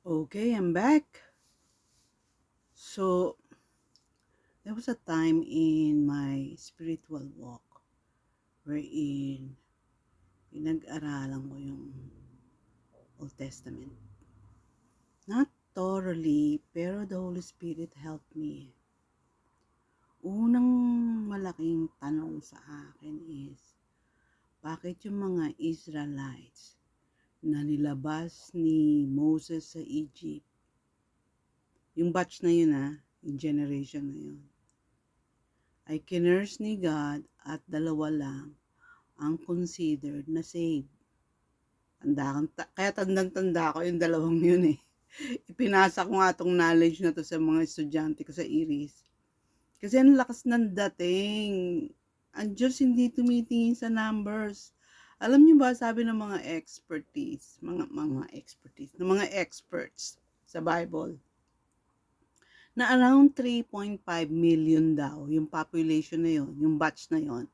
Okay, I'm back. So, there was a time in my spiritual walk wherein pinag-aralan ko yung Old Testament. Not thoroughly, pero the Holy Spirit helped me. Unang malaking tanong sa akin is, bakit yung mga Israelites na nilabas ni Moses sa Egypt, yung batch na yun yung generation na yun, ay kinurse ni God at dalawa lang ang considered na saved. Kaya tandang-tanda ko yung dalawang yun eh. Ipinasa ko nga tong knowledge na to sa mga estudyante ko sa Iris. Kasi ang lakas ng dating. Ang Diyos hindi tumitingin sa numbers. Alam niyo ba, sabi ng mga mga experts sa Bible, na around 3.5 million daw yung population na yon, yung batch na yon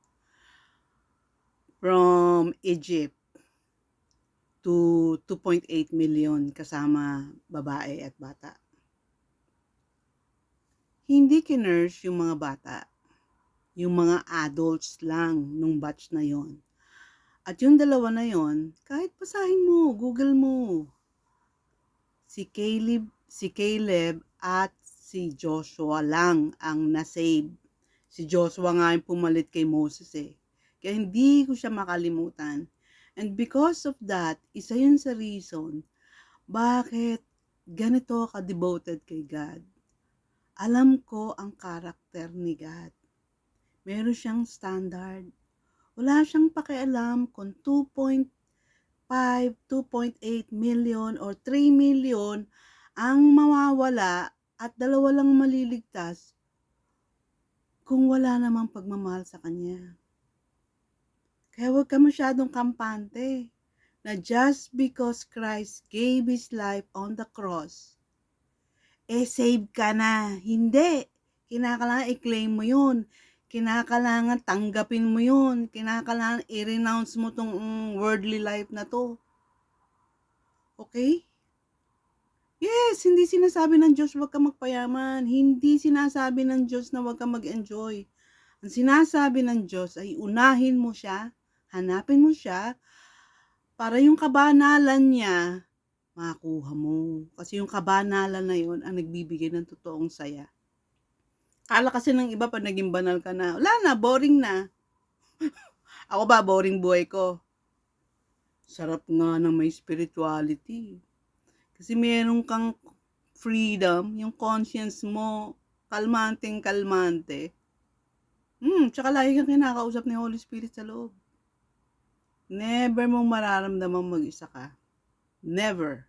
from Egypt to 2.8 million kasama babae at bata. Hindi kinurse yung mga bata, yung mga adults lang nung batch na yon. At yung dalawa na yon, kahit basahin mo, Google mo, si Caleb at si Joshua lang ang nasave. Si Joshua nga yung pumalit kay Moses eh. Kaya hindi ko siya makalimutan. And because of that, isa yun sa reason bakit ganito ka-devoted kay God. Alam ko ang karakter ni God. Meron siyang standard. Wala siyang pakialam kung 2.5, 2.8 million or 3 million ang mawawala at dalawa lang maliligtas kung wala namang pagmamahal sa Kanya. Kaya huwag ka masyadong kampante na just because Christ gave His life on the cross, save ka na. Hindi. Kinakailangan i-claim mo yun. Kinakailangan tanggapin mo yun. Kinakailangan i-renounce mo tong worldly life na to. Okay? Yes, hindi sinasabi ng Diyos huwag ka magpayaman. Hindi sinasabi ng Diyos na huwag ka mag-enjoy. Ang sinasabi ng Diyos ay unahin mo siya, hanapin mo siya, para yung kabanalan niya, makuha mo. Kasi yung kabanalan na yun ang nagbibigay ng totoong saya. Kala kasi ng iba pag naging banal ka na, wala na, boring na. Ako ba, boring buhay ko? Sarap nga ng may spirituality. Kasi meron kang freedom, yung conscience mo, kalmanteng-kalmante. Tsaka lagi kang kinakausap ni Holy Spirit sa loob. Never mong mararamdamang mag-isa ka. Never.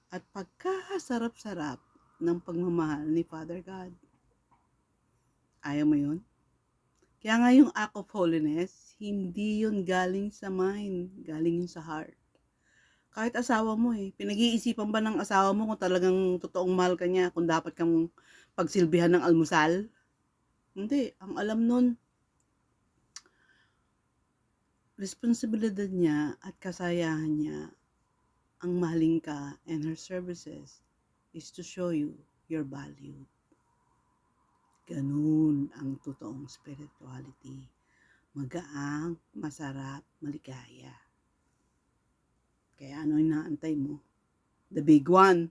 At pagkasarap-sarap ng pagmamahal ni Father God. Ayaw mo yun? Kaya nga yung act of holiness, hindi yun galing sa mind, galing yun sa heart. Kahit asawa mo pinag-iisipan ba ng asawa mo kung talagang totoong mahal ka niya, kung dapat kang pagsilbihan ng almusal? Hindi, ang alam nun, responsibilidad niya at kasayahan niya, ang mahalin ka and her services is to show you your value. Ganun ang totoong spirituality. Magaang, masarap, maligaya. Kaya ano inaantay mo? The big one.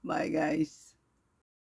Bye guys.